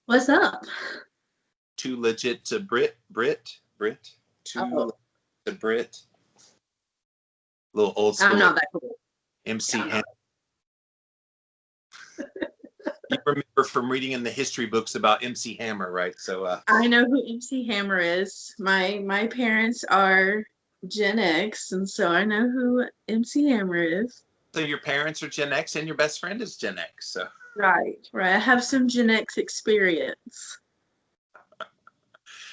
What's up? Too legit to Brit. Too Oh, to Brit. Little old I'm school not that cool. MC Yeah, I'm Hammer. not. You remember from reading in the history books about MC Hammer, right? I know who MC Hammer is. My parents are Gen X, and so I know who MC Hammer is. so your parents are Gen X and your best friend is Gen X. So, Right, right. I have some Gen X experience.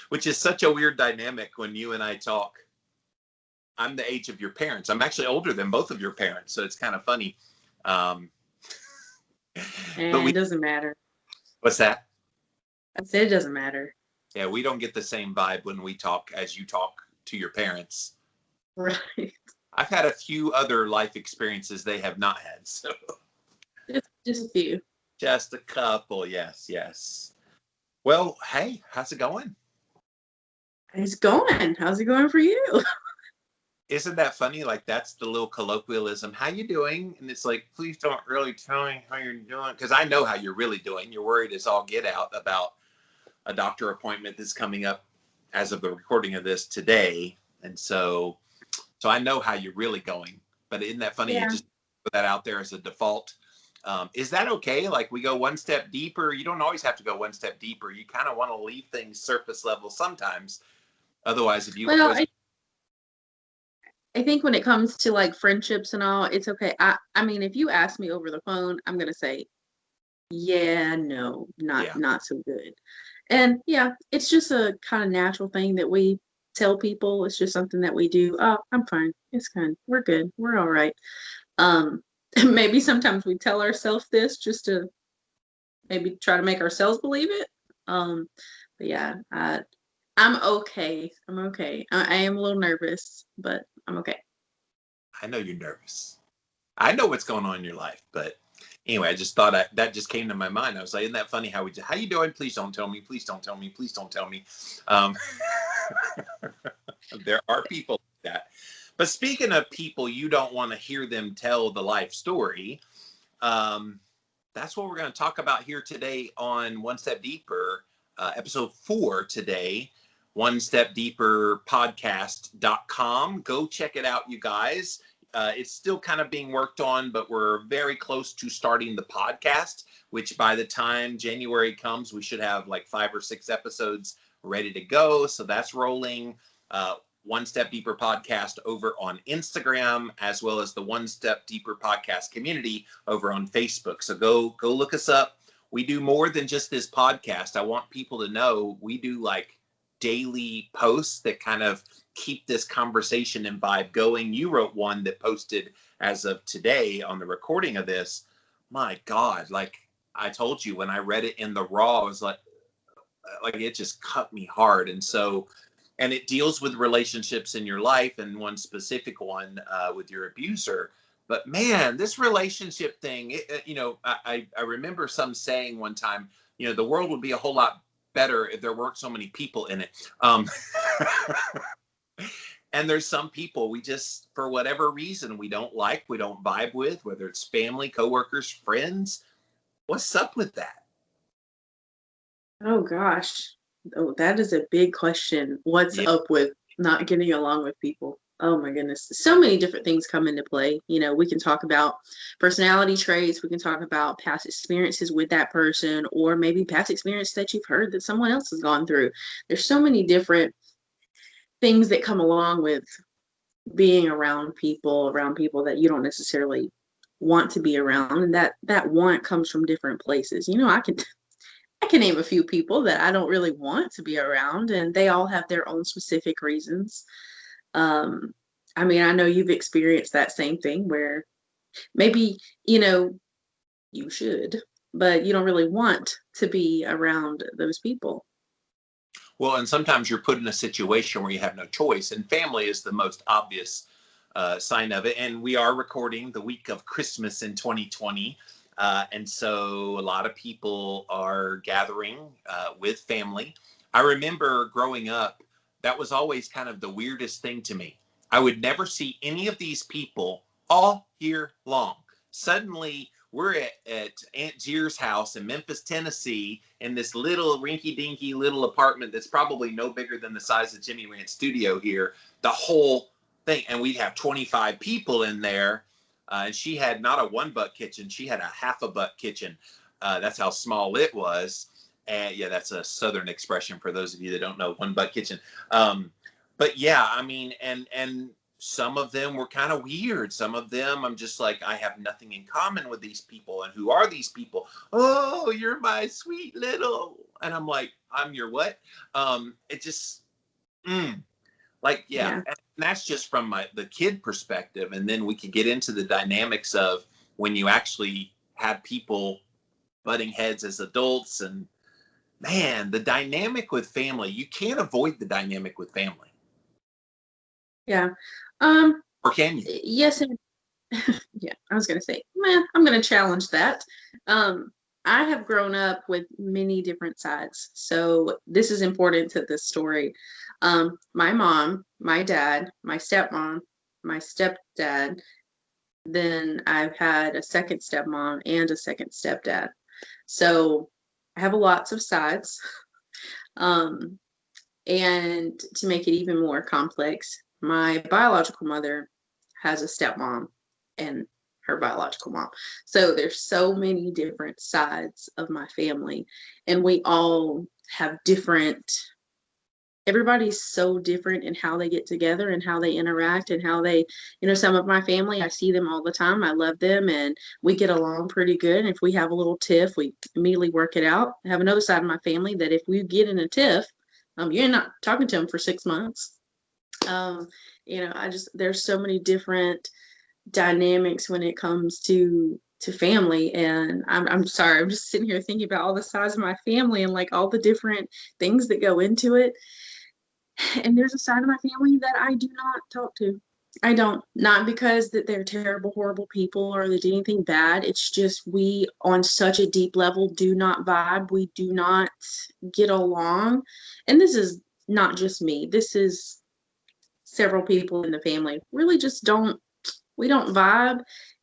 which is such a weird dynamic when you and I talk. I'm the age of your parents. I'm actually older than both of your parents, so it's kind of funny. Um, but And it doesn't matter. what's that? I said it doesn't matter. Yeah, we don't get the same vibe when we talk as you talk to your parents. Right. I've had a few other life experiences they have not had, so Just a few. just a couple. Yes, yes. Well, hey, how's it going? It's going. How's it going for you? Isn't that funny? Like that's the little colloquialism. How you doing? And it's like, please don't really tell me how you're doing because I know how you're really doing. You're worried as all get out about a doctor appointment that's coming up as of the recording of this today, and so I know how you're really going. But isn't that funny? You Yeah. just put that out there as a default. Is that okay? Like we go one step deeper. You don't always have to go one step deeper. You kind of want to leave things surface level sometimes. Otherwise, if you Well, always I think when it comes to like friendships and all, it's okay. I mean, if you ask me over the phone, I'm gonna say, yeah, no, not yeah, not so good. And yeah, it's just a kind of natural thing that we tell people. It's just something that we do. Oh, I'm fine. It's fine. We're good. We're all right. Um, maybe sometimes we tell ourselves this just to maybe try to make ourselves believe it. Um, but yeah, I'm okay. I'm okay. I am a little nervous, but I'm okay. I know you're nervous. I know what's going on in your life, but anyway, I just thought that just came to my mind. I was like, isn't that funny how you doing? Please don't tell me. Please don't tell me. Please don't tell me. Um, there are people like that. But speaking of people, you don't want to hear them tell the life story. Um, that's what we're going to talk about here today on One Step Deeper, episode 4 today. One Step Deeper podcast.com. Go check it out, you guys. It's still kind of being worked on, but we're very close to starting the podcast, which by the time January comes, we should have like 5 or 6 episodes ready to go. So that's rolling. One Step Deeper podcast over on Instagram, as well as the One Step Deeper podcast community over on Facebook. So go look us up. We do more than just this podcast. I want people to know we do like daily posts that kind of keep this conversation and vibe going. You wrote one that posted as of today on the recording of this. My God, like I told you when I read it in the raw, I was like it just cut me hard. And it deals with relationships in your life and one specific one with your abuser. But man, this relationship thing, I remember some saying one time, the world would be a whole lot better if there weren't so many people in it. And there's some people we just, for whatever reason, we don't like, we don't vibe with, whether it's family, coworkers, friends. What's up with that? Oh gosh. Oh, that is a big question. What's Yeah. up with not getting along with people? Oh my goodness. So many different things come into play. We can talk about personality traits, we can talk about past experiences with that person, or maybe past experience that you've heard that someone else has gone through. There's so many different things that come along with being around people that you don't necessarily want to be around, and that want comes from different places. I can name a few people that I don't really want to be around, and they all have their own specific reasons. Um, I mean, I know you've experienced that same thing where maybe, you should, but you don't really want to be around those people. Well, and sometimes you're put in a situation where you have no choice, and family is the most obvious sign of it. And we are recording the week of Christmas in 2020. And so a lot of people are gathering with family. I remember growing up, that was always kind of the weirdest thing to me. I would never see any of these people all year long. Suddenly, we're at Aunt Jeer's house in Memphis, Tennessee, in this little rinky-dinky little apartment that's probably no bigger than the size of Jimmy Rant's studio here. The whole thing, and we'd have 25 people in there. And she had not a one butt kitchen; she had a half a butt kitchen. That's how small it was. And yeah, that's a Southern expression for those of you that don't know one butt kitchen. But yeah, I mean, and some of them were kind of weird. Some of them, I'm just like, I have nothing in common with these people. And who are these people? Oh, you're my sweet little. And I'm like, I'm your what? It just, like, yeah. And that's just from the kid perspective. And then we could get into the dynamics of when you actually have people butting heads as adults. And man, the dynamic with family, you can't avoid the dynamic with family. Yeah. Or can you? Yes. And yeah, I was going to say, man, I'm going to challenge that. I have grown up with many different sides. So this is important to this story. My mom, my dad, my stepmom, my stepdad, then I've had a second stepmom and a second stepdad. So I have lots of sides. And to make it even more complex, my biological mother has a stepmom and her biological mom. So there's so many different sides of my family, and we all have different, everybody's so different in how they get together and how they interact and how they, some of my family, I see them all the time. I love them and we get along pretty good. And if we have a little tiff, we immediately work it out. I have another side of my family that if we get in a tiff, you're not talking to them for 6 months. There's so many different dynamics when it comes to family. And I'm sorry, I'm just sitting here thinking about all the sides of my family and like all the different things that go into it. And there's a side of my family that I do not talk to. I don't, not because that they're terrible, horrible people or they did anything bad. It's just we, on such a deep level, do not vibe. We do not get along. And this is not just me. This is several people in the family. Really just we don't vibe.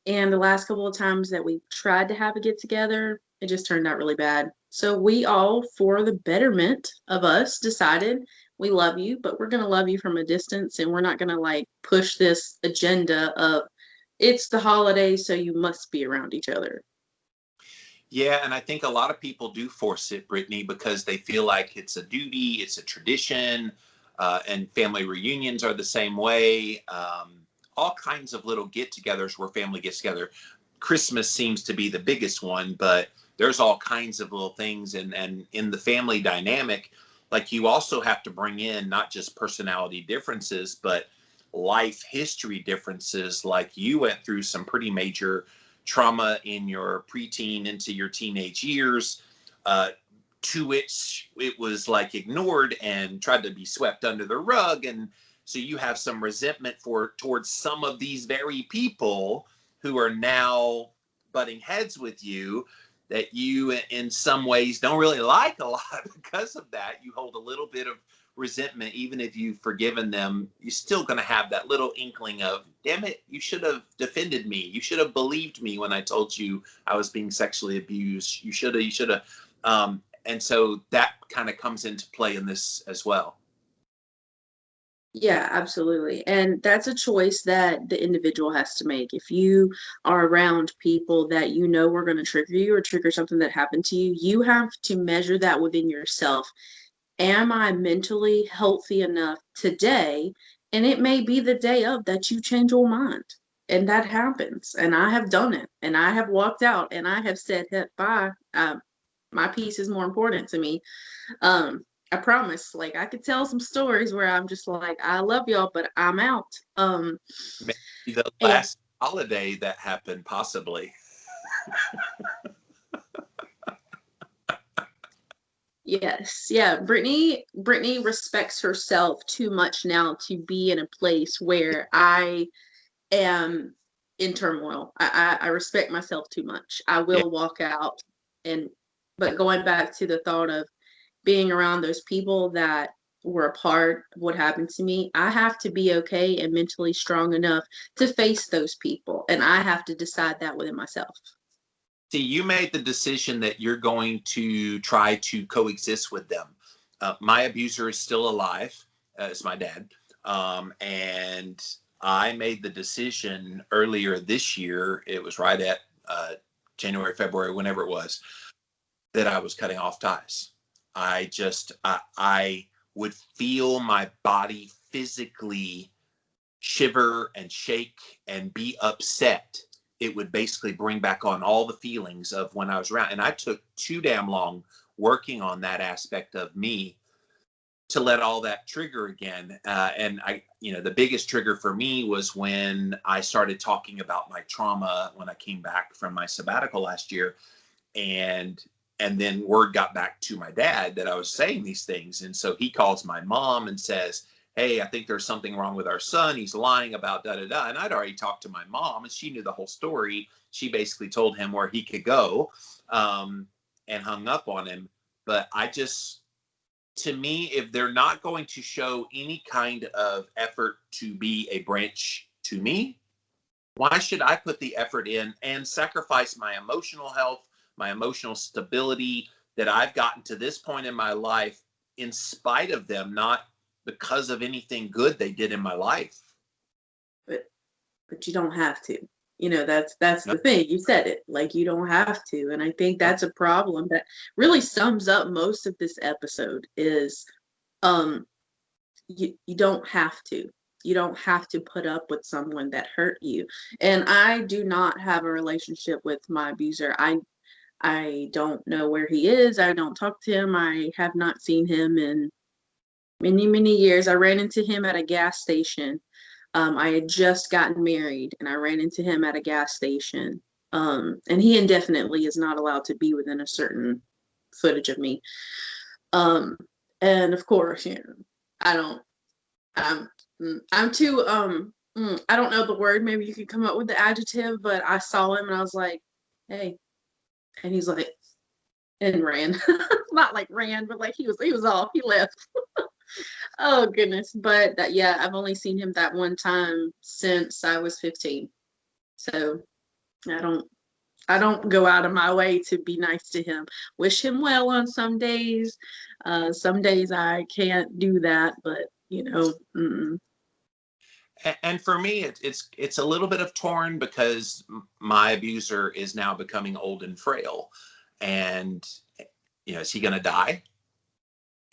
And the last couple of times that we tried to have a get together, it just turned out really bad. So we all, for the betterment of us, decided we love you, but we're going to love you from a distance. And we're not going to like push this agenda of it's the holidays, so you must be around each other. Yeah, and I think a lot of people do force it, Brittany, because they feel like it's a duty, it's a tradition, and family reunions are the same way. All kinds of little get-togethers where family gets together. Christmas seems to be the biggest one, but there's all kinds of little things. And in the family dynamic, like you also have to bring in not just personality differences, but life history differences. Like you went through some pretty major trauma in your preteen into your teenage years, to which it was like ignored and tried to be swept under the rug. And so you have some resentment towards some of these very people who are now butting heads with you, that you in some ways don't really like a lot. Because of that, you hold a little bit of resentment. Even if you've forgiven them, you're still going to have that little inkling of, damn it, you should have defended me. You should have believed me when I told you I was being sexually abused. You should have. And so that kind of comes into play in this as well. Yeah, absolutely. And that's a choice that the individual has to make. If you are around people that you know are going to trigger you or trigger something that happened to you, you have to measure that within yourself. Am I mentally healthy enough today? And it may be the day of that you change your mind. And that happens. And I have done it. And I have walked out and I have said, hey, bye. My peace is more important to me. I promise. Like I could tell some stories where I'm just like, I love y'all, but I'm out. Maybe the And last holiday that happened, possibly. yes, yeah. Brittany respects herself too much now to be in a place where I am in turmoil. I respect myself too much. I Yeah. will walk out but going back to the thought of being around those people that were a part of what happened to me, I have to be okay and mentally strong enough to face those people. And I have to decide that within myself. See, you made the decision that you're going to try to coexist with them. My abuser is still alive. It's my dad. And I made the decision earlier this year. It was right at January, February, whenever it was, that I was cutting off ties. I would feel my body physically shiver and shake and be upset. It would basically bring back on all the feelings of when I was around. And I took too damn long working on that aspect of me to let all that trigger again. And the biggest trigger for me was when I started talking about my trauma when I came back from my sabbatical last year. And then word got back to my dad that I was saying these things. And so he calls my mom and says, hey, I think there's something wrong with our son. He's lying about da da da. And I'd already talked to my mom, and she knew the whole story. She basically told him where he could go, and hung up on him. But to me, if they're not going to show any kind of effort to be a branch to me, why should I put the effort in and sacrifice my emotional health, my emotional stability that I've gotten to this point in my life in spite of them, not because of anything good they did in my life? But you don't have to. That's the thing. You said it. Like, you don't have to. And I think that's a problem that really sums up most of this episode is you don't have to. You don't have to put up with someone that hurt you. And I do not have a relationship with my abuser. I don't know where he is. I don't talk to him. I have not seen him in many, many years. I ran into him at a gas station. I had just gotten married, and I ran into him at a gas station. And he indefinitely is not allowed to be within a certain footage of me. And of course, I don't. I'm too. I don't know the word. Maybe you could come up with the adjective, but I saw him and I was like, "Hey," and he's like, and ran. Not like ran, but like he was off. He left. Oh goodness. But yeah, I've only seen him that one time since I was 15. So I don't go out of my way to be nice to him. Wish him well on some days. Some days I can't do that, but mm-mm. And for me, it's a little bit of torn because my abuser is now becoming old and frail. And, is he going to die?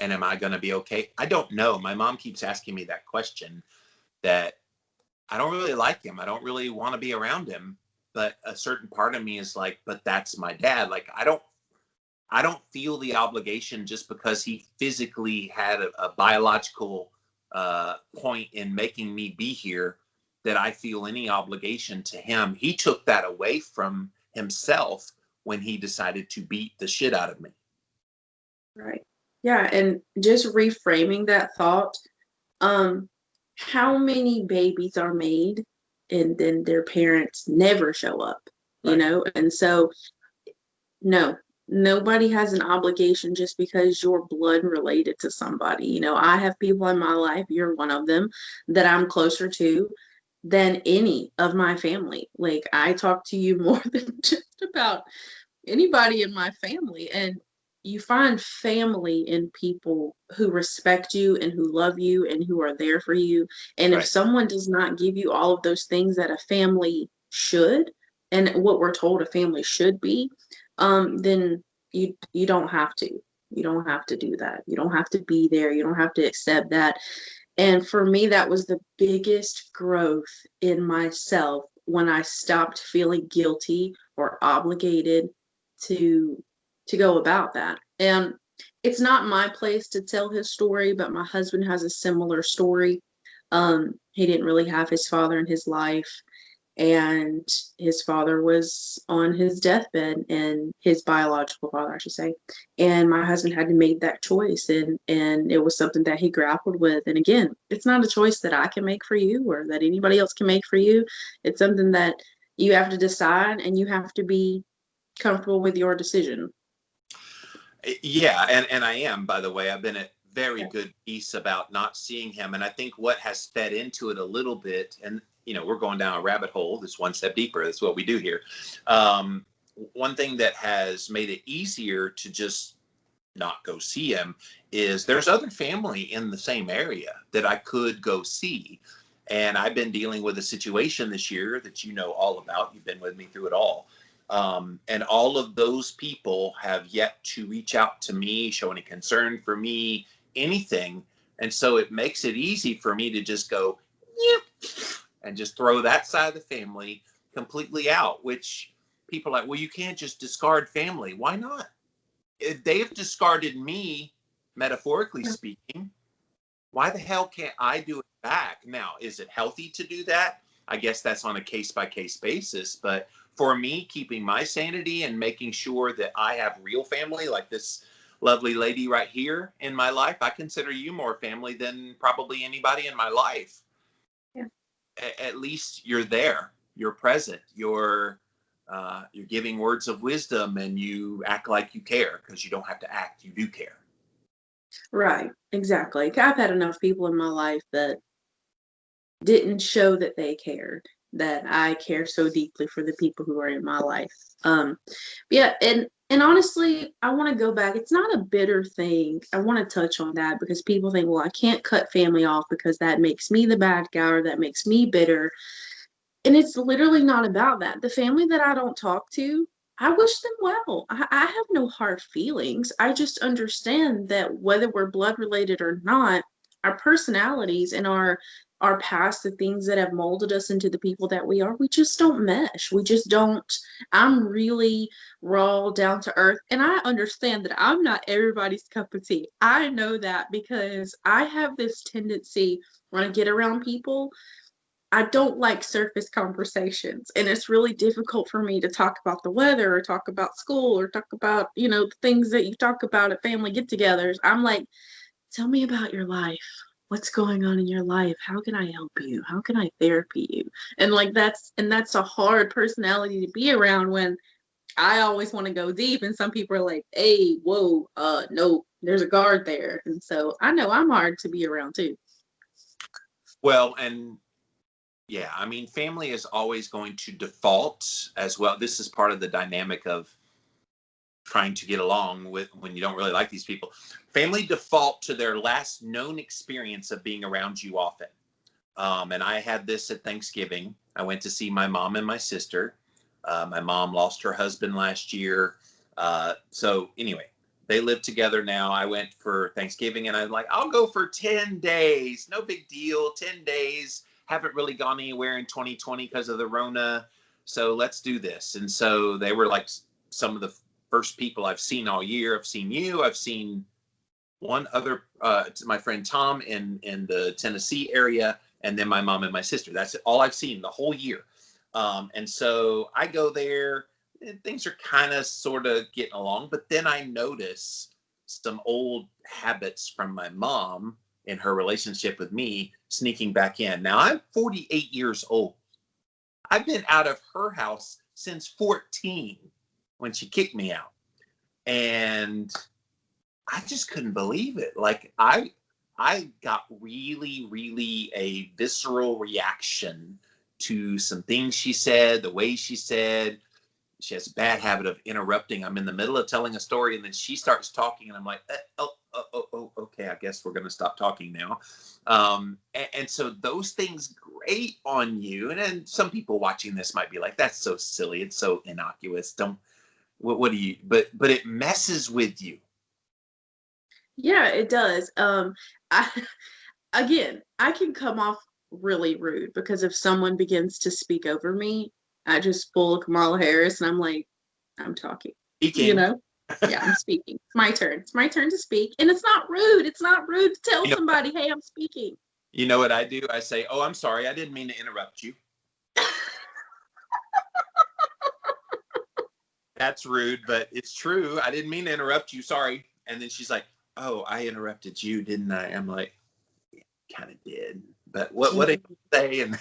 And am I going to be okay? I don't know. My mom keeps asking me that question, that I don't really like him. I don't really want to be around him. But a certain part of me is like, but that's my dad. Like, I don't feel the obligation just because he physically had a biological point in making me be here, that I feel any obligation to him. He took that away from himself when he decided to beat the shit out of me. Right. Yeah, and just reframing that thought, how many babies are made and then their parents never show up, Right. And so no, nobody has an obligation just because you're blood related to somebody. I have people in my life, you're one of them, that I'm closer to than any of my family. Like, I talk to you more than just about anybody in my family. And you find family in people who respect you and who love you and who are there for you. And if Right. someone does not give you all of those things that a family should, and what we're told a family should be, then you don't have to. You don't have to do that. You don't have to be there. You don't have to accept that. And for me, that was the biggest growth in myself when I stopped feeling guilty or obligated to go about that. And it's not my place to tell his story, but my husband has a similar story. He didn't really have his father in his life, and his father was on his deathbed, and his biological father, I should say. And my husband had to make that choice, and it was something that he grappled with. And again, it's not a choice that I can make for you or that anybody else can make for you. It's something that you have to decide, and you have to be comfortable with your decision. Yeah, and I am, by the way. I've been at very good peace about not seeing him. And I think what has fed into it a little bit, and we're going down a rabbit hole, this one step deeper, that's what we do here. one thing that has made it easier to just not go see him is there's other family in the same area that I could go see. And I've been dealing with a situation this year that you know all about. You've been with me through it all. And all of those people have yet to reach out to me, show any concern for me, anything. And so it makes it easy for me to just go, yep, and just throw that side of the family completely out, which people are like, well, you can't just discard family. Why not? If they've discarded me, metaphorically speaking, why the hell can't I do it back? Now, is it healthy to do that? I guess that's on a case by case basis. But for me, keeping my sanity and making sure that I have real family, like this lovely lady right here in my life, I consider you more family than probably anybody in my life. Yeah. At least you're there, you're present, you're giving words of wisdom, and you act like you care, because you don't have to act, you do care. Right, exactly. I've had enough people in my life that didn't show that they cared, that I care so deeply for the people who are in my life. Yeah, and honestly, I want to go back. It's not a bitter thing. I want to touch on that because people think, well, I can't cut family off because that makes me the bad guy or that makes me bitter. And it's literally not about that. The family that I don't talk to, I wish them well. I have no hard feelings. I just understand that whether we're blood related or not, our personalities and our past, the things that have molded us into the people that we are, we just don't mesh. We just don't. I'm really raw, down to earth, and I understand that I'm not everybody's cup of tea. I know that because I have this tendency when I get around people, I don't like surface conversations, and it's really difficult for me to talk about the weather or talk about school or talk about, the things that you talk about at family get-togethers. I'm like, tell me about your life. What's going on in your life? How can I help you? How can I therapy you? And like that's a hard personality to be around when I always want to go deep, and some people are like, "Hey, whoa, no, there's a guard there." And so I know I'm hard to be around too. Well, and yeah, I mean, family is always going to default as well. This is part of the dynamic of trying to get along with when you don't really like these people. Family default to their last known experience of being around you often. And I had this at Thanksgiving. I went to see my mom and my sister. My mom lost her husband last year. So anyway, they live together now. I went for Thanksgiving and I'm like, I'll go for 10 days. No big deal. 10 days. Haven't really gone anywhere in 2020 because of the Rona. So let's do this. And so they were like some of the first people I've seen all year. I've seen you. I've seen one other, my friend Tom in the Tennessee area, and then my mom and my sister. That's all I've seen the whole year. And so I go there, and things are kind of sort of getting along, but then I notice some old habits from my mom in her relationship with me sneaking back in. Now I'm 48 years old. I've been out of her house since 14 when she kicked me out. And I just couldn't believe it. Like I got really, really a visceral reaction to some things she said, the way she said. She has a bad habit of interrupting. I'm in the middle of telling a story and then she starts talking and I'm like, okay, I guess we're going to stop talking now. And so those things grate on you. And then some people watching this might be like, that's so silly. It's so innocuous. Don't, what do you, but it messes with you. Yeah, it does. I again, I can come off really rude because if someone begins to speak over me, I just pull a Kamala Harris and I'm like, I'm talking, you Speaking, know? Yeah, I'm speaking. It's my turn. It's my turn to speak. And it's not rude. It's not rude to tell you know, somebody, hey, I'm speaking. you know what I do? I say, oh, I'm sorry. I didn't mean to interrupt you. That's rude, but it's true. I didn't mean to interrupt you. Sorry. And then she's like, oh, I interrupted you, didn't I? I'm like, kind of did. But what did you say? And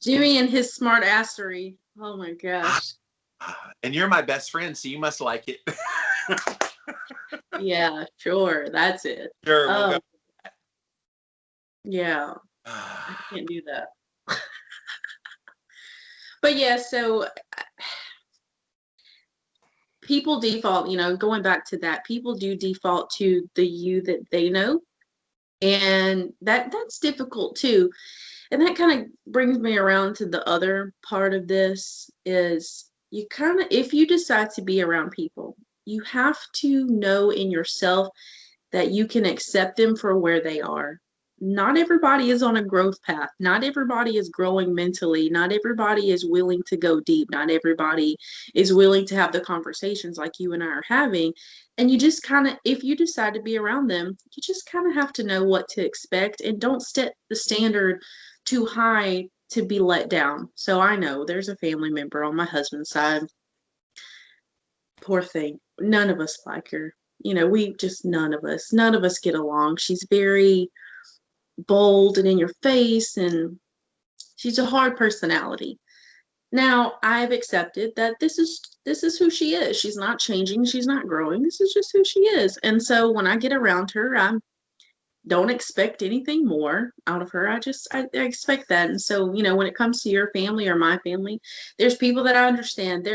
Jimmy and his smart assery. Oh my gosh. and you're my best friend, so you must like it. Yeah, sure. That's it. Sure, we'll go. Oh, yeah. I can't do that. But yeah, so people default, going back to that, people do default to the you that they know. And that's difficult too. And that kind of brings me around to the other part of this is you kind of, if you decide to be around people, you have to know in yourself that you can accept them for where they are. Not everybody is on a growth path. Not everybody is growing mentally. Not everybody is willing to go deep. Not everybody is willing to have the conversations like you and I are having. And you just kind of, if you decide to be around them, you just kind of have to know what to expect and don't set the standard too high to be let down. So I know there's a family member on my husband's side. Poor thing. None of us like her. We just, none of us get along. She's very bold and in your face, and she's a hard personality. Now, I've accepted that this is who she is. She's not changing, she's not growing. This is just who she is. And so when I get around her, I don't expect anything more out of her. I expect that. And so, when it comes to your family or my family, there's people that I understand.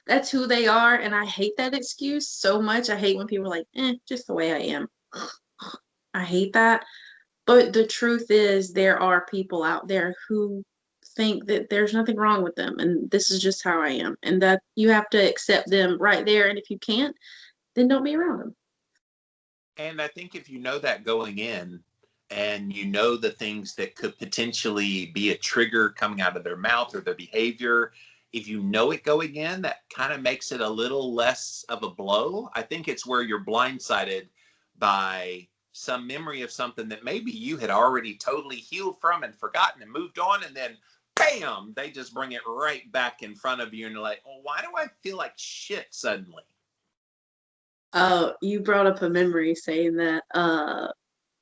That's who they are, and I hate that excuse so much. I hate when people are like, just the way I am. I hate that. But the truth is, there are people out there who think that there's nothing wrong with them, and this is just how I am, and that you have to accept them right there. And if you can't, then don't be around them. And I think if you know that going in, and you know the things that could potentially be a trigger coming out of their mouth or their behavior, if you know it going in, that kind of makes it a little less of a blow. I think it's where you're blindsided by some memory of something that maybe you had already totally healed from and forgotten and moved on, and then bam, they just bring it right back in front of you, and you're like, oh, why do I feel like shit suddenly? Oh, you brought up a memory saying that.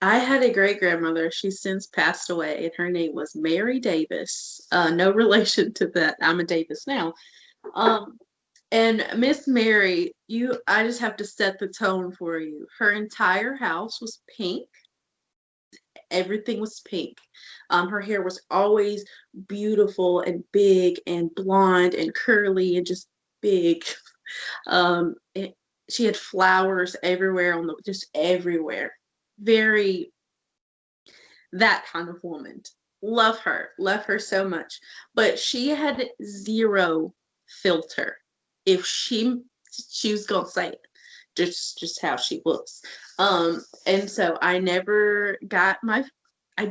I had a great grandmother. She's since passed away, and her name was Mary Davis. No relation to that. I'm a Davis now. Um, and Miss Mary, I just have to set the tone for you. Her entire house was pink. Everything was pink. Her hair was always beautiful and big and blonde and curly and just big. Um, it, she had flowers everywhere just everywhere. Very that kind of woman. Love her so much. But she had zero filter. If she was gonna say it, just how she was. And so I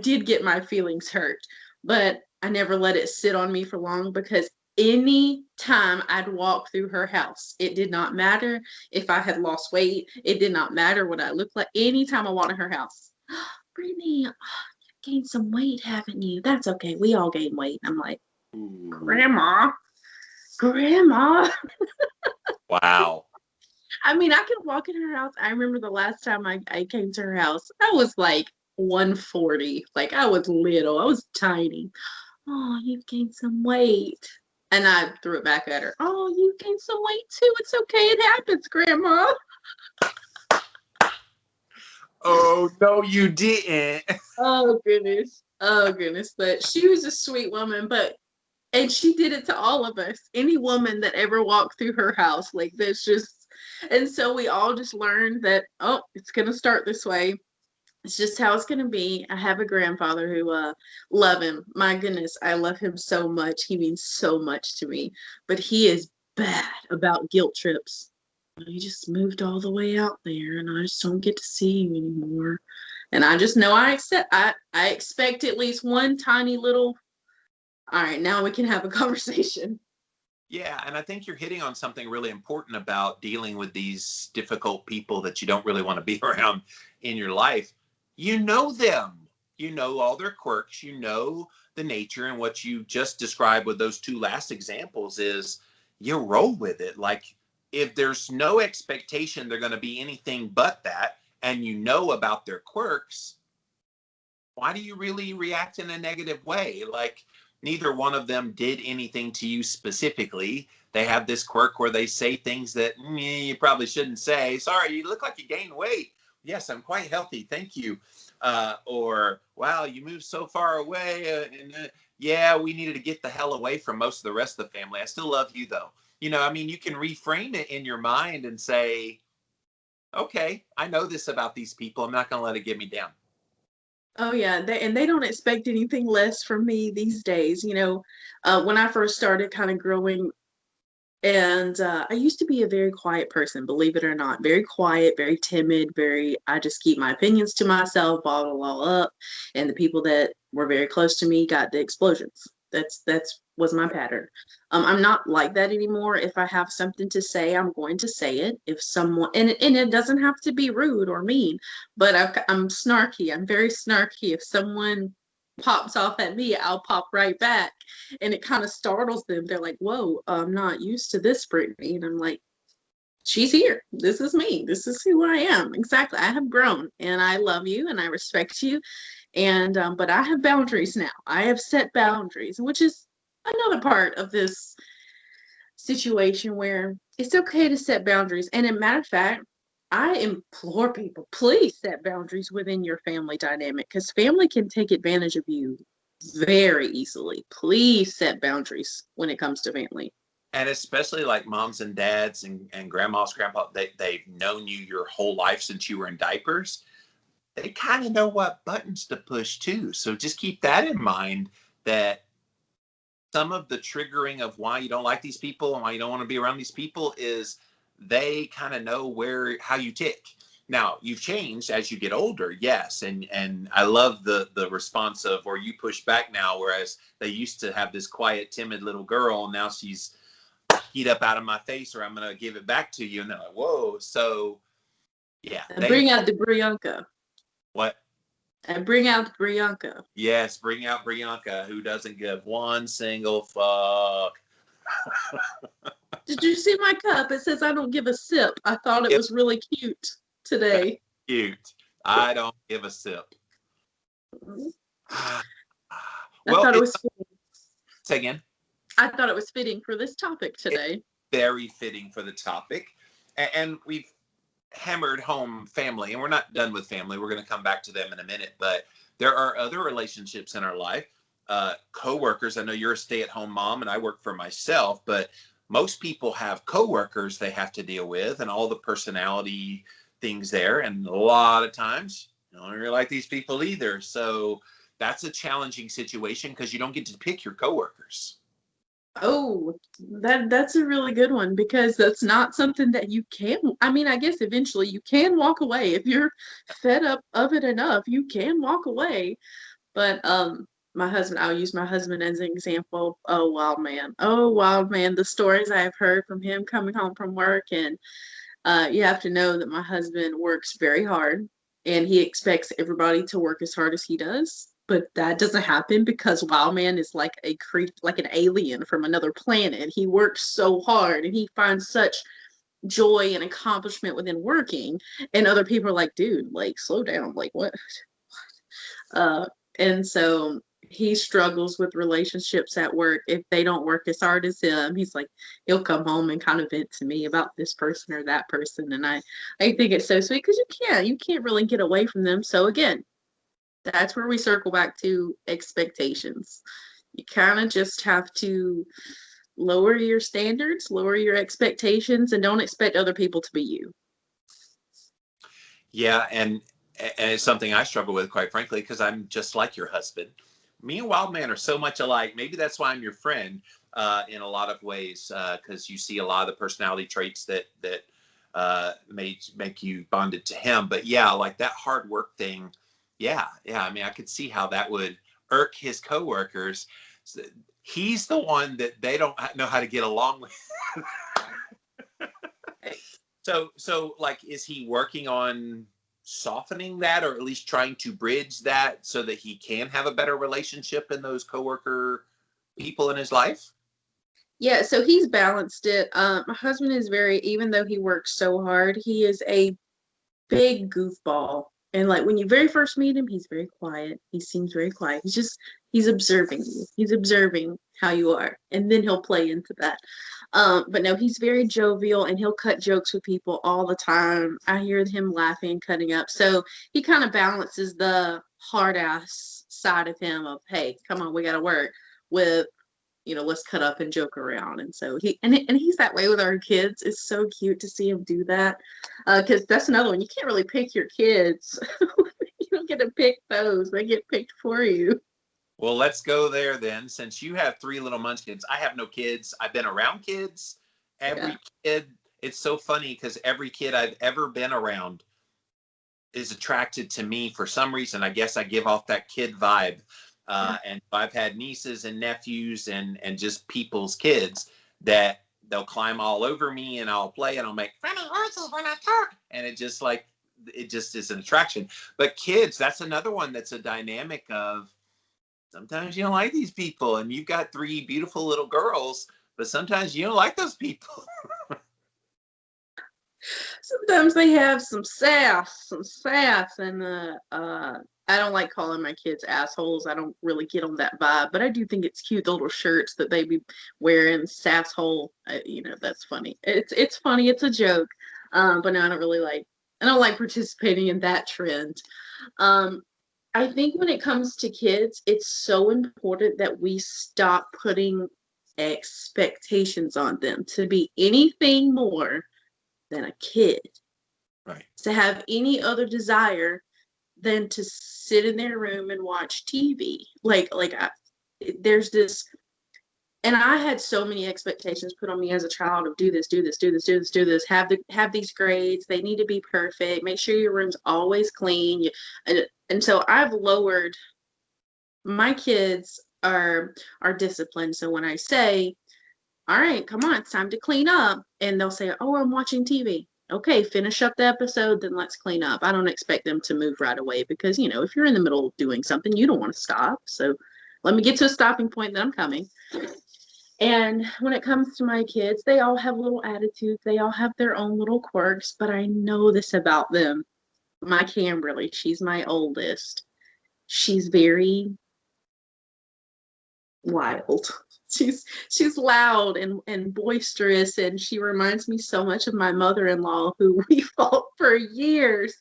did get my feelings hurt, but I never let it sit on me for long because any time I'd walk through her house, it did not matter if I had lost weight. It did not matter what I looked like. Anytime I walked in her house, Brittany, gained some weight, haven't you? That's okay. We all gain weight. I'm like, Ooh, Grandma, Grandma. wow. I mean, I could walk in her house. I remember the last time I came to her house, I was like 140. Like I was little. I was tiny. Oh, you've gained some weight. And I threw it back at her. Oh, you gained some weight too. It's okay. It happens, Grandma. Oh, no, you didn't. Oh, goodness. Oh, goodness. But she was a sweet woman. And she did it to all of us. Any woman that ever walked through her house, like that's just, and so we all just learned that, oh, it's gonna start this way. It's just how it's gonna be. I have a grandfather who love him. My goodness, I love him so much. He means so much to me. But he is bad about guilt trips. He just moved all the way out there and I just don't get to see you anymore. And I just know I expect at least one tiny little, all right, now we can have a conversation. Yeah, and I think you're hitting on something really important about dealing with these difficult people that you don't really want to be around in your life. You know them. You know all their quirks. You know the nature, and what you just described with those two last examples is you roll with it. Like if there's no expectation they're going to be anything but that, and you know about their quirks, why do you really react in a negative way? Like neither one of them did anything to you specifically. They have this quirk where they say things that you probably shouldn't say. Sorry, you look like you gained weight. Yes, I'm quite healthy. Thank you. Or, wow, you moved so far away. Yeah, we needed to get the hell away from most of the rest of the family. I still love you, though. I mean, you can reframe it in your mind and say, okay, I know this about these people. I'm not going to let it get me down. Oh yeah, they don't expect anything less from me these days. When I first started kind of growing, and I used to be a very quiet person, believe it or not, very quiet, very timid, I just keep my opinions to myself, bottle it all up, and the people that were very close to me got the explosions. That's was my pattern. I'm not like that anymore. If I have something to say, I'm going to say it. If someone, and it doesn't have to be rude or mean, but I'm snarky. I'm very snarky. If someone pops off at me, I'll pop right back, and it kind of startles them. They're like, "Whoa, I'm not used to this, Brittany," and I'm like, "She's here. This is me. This is who I am. Exactly. I have grown, and I love you, and I respect you, and but I have boundaries now. I have set boundaries, which is another part of this situation where it's okay to set boundaries. And a matter of fact, I implore people, please set boundaries within your family dynamic because family can take advantage of you very easily. Please set boundaries when it comes to family. And especially like moms and dads and grandmas, grandpa, they've known you your whole life since you were in diapers. They kind of know what buttons to push too. So just keep that in mind, that some of the triggering of why you don't like these people and why you don't want to be around these people is they kind of know how you tick. Now you've changed as you get older, yes, and I love the response of, or you push back now, whereas they used to have this quiet, timid little girl, and now she's heat up out of my face, or I'm gonna give it back to you, and they're like, whoa. So yeah, And bring out the Brianka. what? And bring out Brianka. Yes, bring out Brianka, who doesn't give one single fuck. Did you see my cup? It says I don't give a sip. I thought it was really cute today. Cute. I don't give a sip. I Well, thought it was fitting. say again. I thought it was fitting for this topic today. It's very fitting for the topic. And we've hammered home family, and we're not done with family. We're going to come back to them in a minute, but there are other relationships in our life. Coworkers. I know you're a stay-at-home mom, and I work for myself, but most people have coworkers they have to deal with, and all the personality things there. And a lot of times, you don't really like these people either. So that's a challenging situation because you don't get to pick your coworkers. Oh, that's a really good one because that's not something that you can. I mean, I guess eventually you can walk away if you're fed up of it enough. You can walk away, but my husband. I'll use my husband as an example. Oh, wild man. Oh, wild man. The stories I have heard from him coming home from work, and you have to know that my husband works very hard, and he expects everybody to work as hard as he does. But that doesn't happen because Wildman is like like an alien from another planet. He works so hard and he finds such joy and accomplishment within working. And other people are like, dude, like slow down. Like what? Uh, and so he struggles with relationships at work if they don't work as hard as him. He's like, he'll come home and kind of vent to me about this person or that person. And I think it's so sweet because you can't really get away from them. So again, that's where we circle back to expectations. You kind of just have to lower your standards, lower your expectations, and don't expect other people to be you. Yeah, and it's something I struggle with, quite frankly, because I'm just like your husband. Me and Wildman are so much alike. Maybe that's why I'm your friend in a lot of ways, because you see a lot of the personality traits that make you bonded to him. But yeah, like that hard work thing. Yeah. I mean, I could see how that would irk his coworkers. He's the one that they don't know how to get along with. So like, is he working on softening that, or at least trying to bridge that so that he can have a better relationship in those coworker people in his life? Yeah, so he's balanced it. My husband is even though he works so hard, he is a big goofball. And like when you very first meet him, he's very quiet. He seems very quiet. He's observing you. He's observing how you are. And then he'll play into that. But no, he's very jovial and he'll cut jokes with people all the time. I hear him laughing, cutting up. So he kind of balances the hard ass side of him of, hey, come on, we gotta work with let's cut up and joke around. And so he's that way with our kids. It's so cute to see him do that. Because that's another one. You can't really pick your kids. You don't get to pick those. They get picked for you. Well, let's go there then. Since you have three little munchkins, I have no kids. I've been around kids. Yeah. Every kid, it's so funny because every kid I've ever been around is attracted to me for some reason. I guess I give off that kid vibe. And I've had nieces and nephews and just people's kids that they'll climb all over me and I'll play and I'll make funny noises when I talk. And it just is an attraction. But kids, that's another one that's a dynamic of sometimes you don't like these people and you've got three beautiful little girls, but sometimes you don't like those people. Sometimes they have some sass, and I don't like calling my kids assholes. I don't really get on that vibe, but I do think it's cute, the little shirts that they be wearing, sasshole. That's funny. It's funny. It's a joke. But no, I don't like participating in that trend. I think when it comes to kids, it's so important that we stop putting expectations on them to be anything more than a kid, Right. to have any other desire than to sit in their room and watch TV. There's this, and I had so many expectations put on me as a child of do this, do this, do this, do this, do this, have these grades. They need to be perfect. Make sure your room's always clean. And so I've lowered. My kids are disciplined. So when I say, all right, come on, it's time to clean up. And they'll say, oh, I'm watching TV. Okay, finish up the episode, then let's clean up. I don't expect them to move right away because, if you're in the middle of doing something, you don't want to stop. So let me get to a stopping point, then I'm coming. And when it comes to my kids, they all have little attitudes. They all have their own little quirks, but I know this about them. My Camberly, she's my oldest. She's very wild. She's loud and boisterous, and she reminds me so much of my mother-in-law, who we fought for years.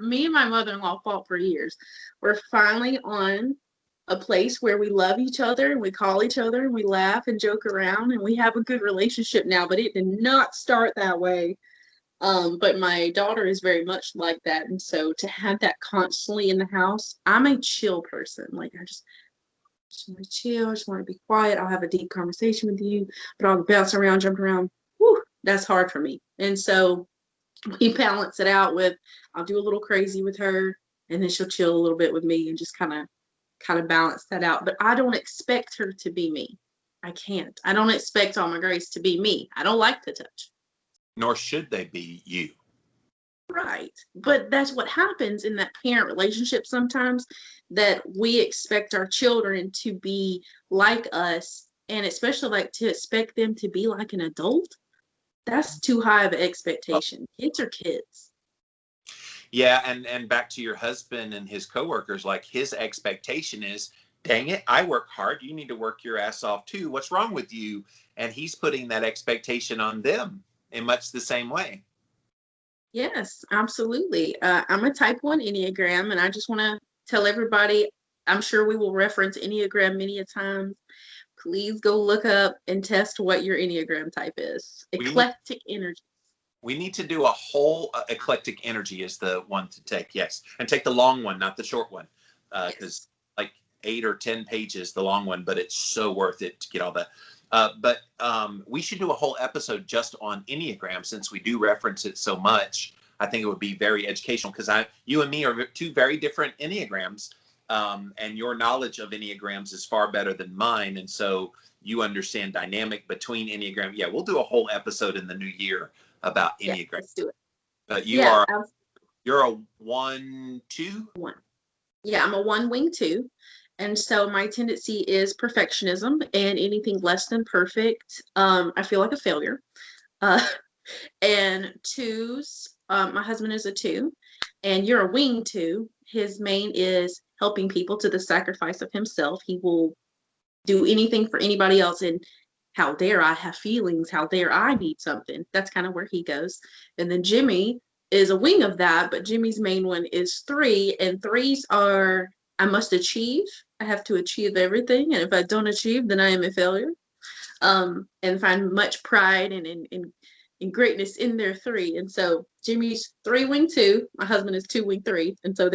Me and my mother-in-law fought for years. We're finally on a place where we love each other and we call each other and we laugh and joke around and we have a good relationship now, but it did not start that way. But my daughter is very much like that, and so to have that constantly in the house, I'm a chill person. Like I just want to chill. I just want to be quiet. I'll have a deep conversation with you, but I'll bounce around, jump around. Whew, that's hard for me. And so we balance it out with, I'll do a little crazy with her, and then she'll chill a little bit with me and just kind of balance that out. But I don't expect her to be me. I can't. I don't expect all my Grace to be me. I don't like to touch. Nor should they be you. Right. But that's what happens in that parent relationship sometimes, that we expect our children to be like us, and especially like to expect them to be like an adult. That's too high of an expectation. Kids are kids. Yeah, and back to your husband and his coworkers, like his expectation is, dang it, I work hard. You need to work your ass off too. What's wrong with you? And he's putting that expectation on them in much the same way. Yes, absolutely. I'm a type 1 Enneagram, and I just want to tell everybody, I'm sure we will reference Enneagram many a times. Please go look up and test what your Enneagram type is. Eclectic energy. We need to do a whole eclectic energy is the one to take, yes. And take the long one, not the short one. Because Yes. like 8 or 10 pages, the long one, but it's so worth it to get all that. But we should do a whole episode just on Enneagram, since we do reference it so much. I think it would be very educational, because you and me are two very different Enneagrams, and your knowledge of Enneagrams is far better than mine. And so you understand dynamic between Enneagram. Yeah, we'll do a whole episode in the new year about Enneagram. Yeah, let's do it. But Yeah, you're a 1-2? 1. Yeah, I'm a 1 wing 2. And so my tendency is perfectionism, and anything less than perfect, I feel like a failure. And 2s, my husband is a 2, and you're a wing 2. His main is helping people to the sacrifice of himself. He will do anything for anybody else. And how dare I have feelings? How dare I need something? That's kind of where he goes. And then Jimmy is a wing of that, but Jimmy's main one is 3, and 3s are, I must achieve. I have to achieve everything, and if I don't achieve, then I am a failure. and find much pride and greatness in their three. And so Jimmy's 3-wing 2, my husband is 2-wing 3, and so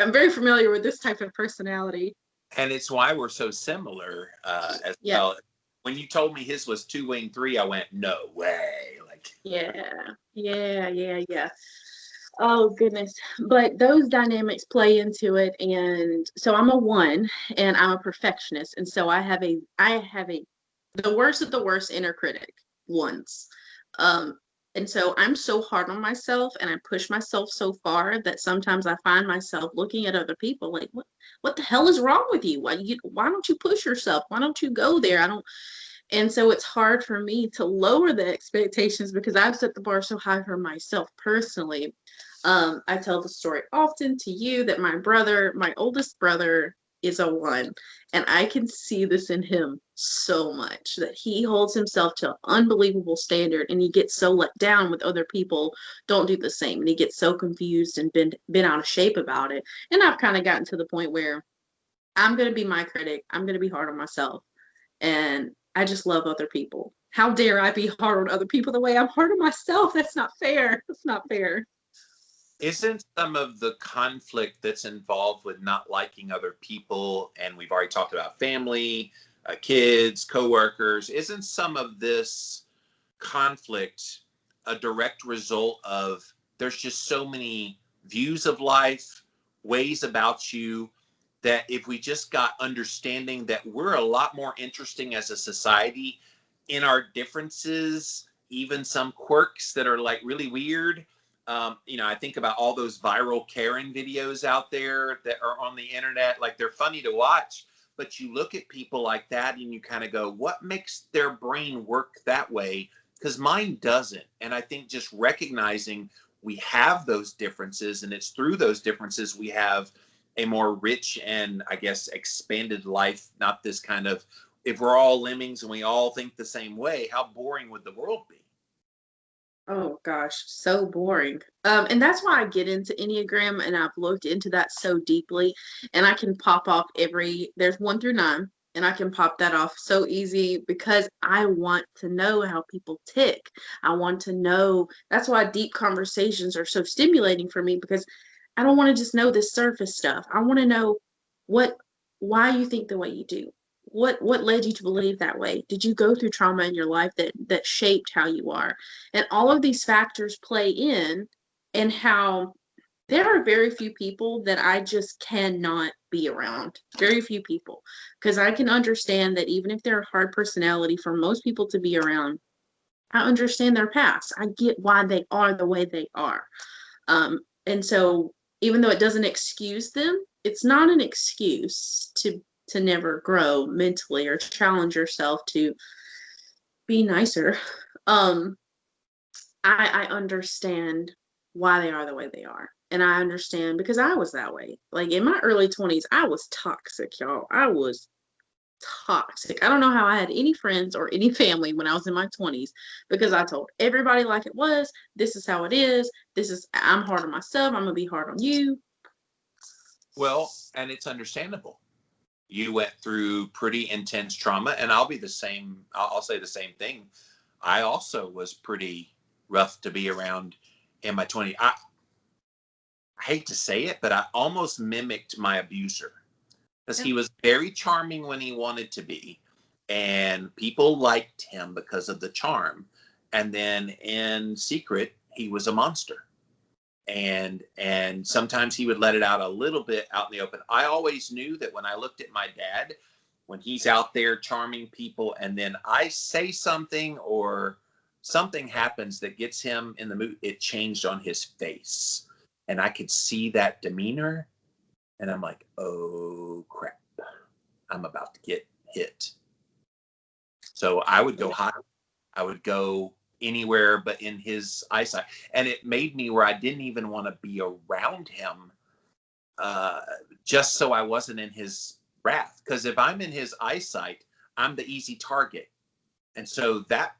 I'm very familiar with this type of personality. And it's why we're so similar as Yeah. well. When you told me his was 2-wing 3, I went, no way. Like, Yeah. Oh goodness. But those dynamics play into it. And so I'm a 1 and I'm a perfectionist. And so I have a the worst of the worst inner critic once. Um and so I'm so hard on myself and I push myself so far that sometimes I find myself looking at other people like what the hell is wrong with you? Why don't you push yourself? Why don't you go there? I don't And so it's hard for me to lower the expectations because I've set the bar so high for myself personally. I tell the story often to you that my oldest brother, is a 1. And I can see this in him so much that he holds himself to an unbelievable standard and he gets so let down with other people don't do the same. And he gets so confused and been out of shape about it. And I've kind of gotten to the point where I'm going to be my critic. I'm going to be hard on myself. And I just love other people. How dare I be hard on other people the way I'm hard on myself? That's not fair. That's not fair. isn't some of the conflict that's involved with not liking other people, and we've already talked about family, kids, coworkers, isn't some of this conflict a direct result of there's just so many views of life, ways about you, that if we just got understanding that we're a lot more interesting as a society in our differences, even some quirks that are like really weird. I think about all those viral Karen videos out there that are on the internet. Like, they're funny to watch, but you look at people like that and you kind of go, what makes their brain work that way? Because mine doesn't. And I think just recognizing we have those differences, and it's through those differences we have a more rich and, I guess, expanded life. Not this kind of, if we're all lemmings and we all think the same way, how boring would the world be? Oh gosh, so boring. And that's why I get into Enneagram and I've looked into that so deeply. And I can pop off there's 1 through 9, and I can pop that off so easy because I want to know how people tick. I want to know. That's why deep conversations are so stimulating for me because I don't want to just know this surface stuff. I want to know what, why you think the way you do. What led you to believe that way? Did you go through trauma in your life that shaped how you are? And all of these factors play in, and how there are very few people that I just cannot be around. Very few people. Because I can understand that even if they're a hard personality for most people to be around, I understand their past. I get why they are the way they are. And so even though it doesn't excuse them, it's not an excuse to never grow mentally or challenge yourself to be nicer. Um, I understand why they are the way they are. And I understand because I was that way. Like in my early 20s, I was toxic, y'all. I was toxic. I don't know how I had any friends or any family when I was in my 20s because I told everybody like it was. This is how it is. I'm hard on myself. I'm going to be hard on you. Well, and it's understandable. You went through pretty intense trauma, and I'll be the same. I'll say the same thing. I also was pretty rough to be around in my 20s. I hate to say it, but I almost mimicked my abuser, because Yeah. he was very charming when he wanted to be, and people liked him because of the charm. And then in secret, he was a monster. And sometimes he would let it out a little bit out in the open. I always knew that when I looked at my dad, when he's out there charming people, and then I say something or something happens that gets him in the mood, it changed on his face. And I could see that demeanor, and I'm like, oh crap, I'm about to get hit. So I would go high. I would go anywhere but in his eyesight. And it made me where I didn't even want to be around him, uh, just so I wasn't in his wrath. Because if I'm in his eyesight, I'm the easy target. And so that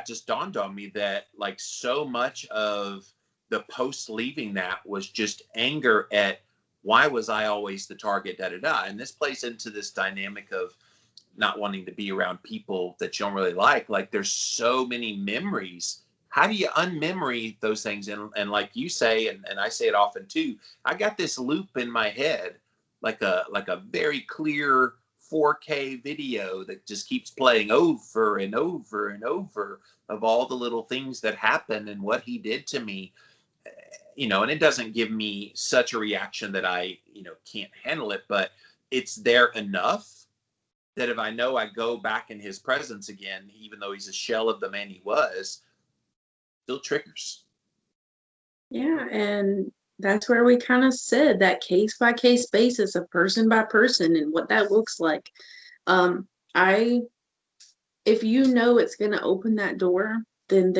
just dawned on me that like so much of the post leaving that was just anger at why was I always the target, da da da. And this plays into this dynamic of not wanting to be around people that you don't really like there's so many memories. How do you unmemory those things? And like you say, and I say it often too, I got this loop in my head, like a very clear 4K video that just keeps playing over and over and over of all the little things that happen and what he did to me. And it doesn't give me such a reaction that I, can't handle it, but it's there enough that if I know I go back in his presence again, even though he's a shell of the man he was, still triggers. Yeah, and that's where we kind of said that case by case basis of person by person and what that looks like. Um, I if you know it's going to open that door, then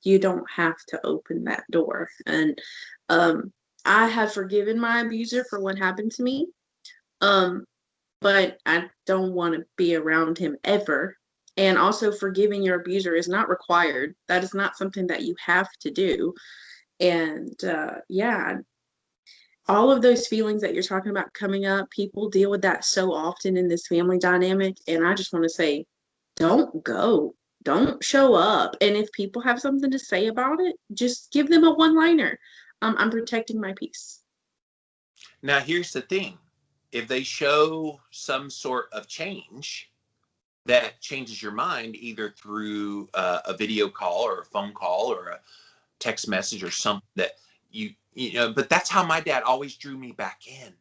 you don't have to open that door. And I have forgiven my abuser for what happened to me. But I don't want to be around him ever. And also, forgiving your abuser is not required. That is not something that you have to do. And yeah, all of those feelings that you're talking about coming up, people deal with that so often in this family dynamic. And I just want to say, don't go, don't show up. And if people have something to say about it, just give them a one-liner. I'm protecting my peace. Now, here's the thing. If they show some sort of change that changes your mind, either through a video call or a phone call or a text message or something that but that's how my dad always drew me back in.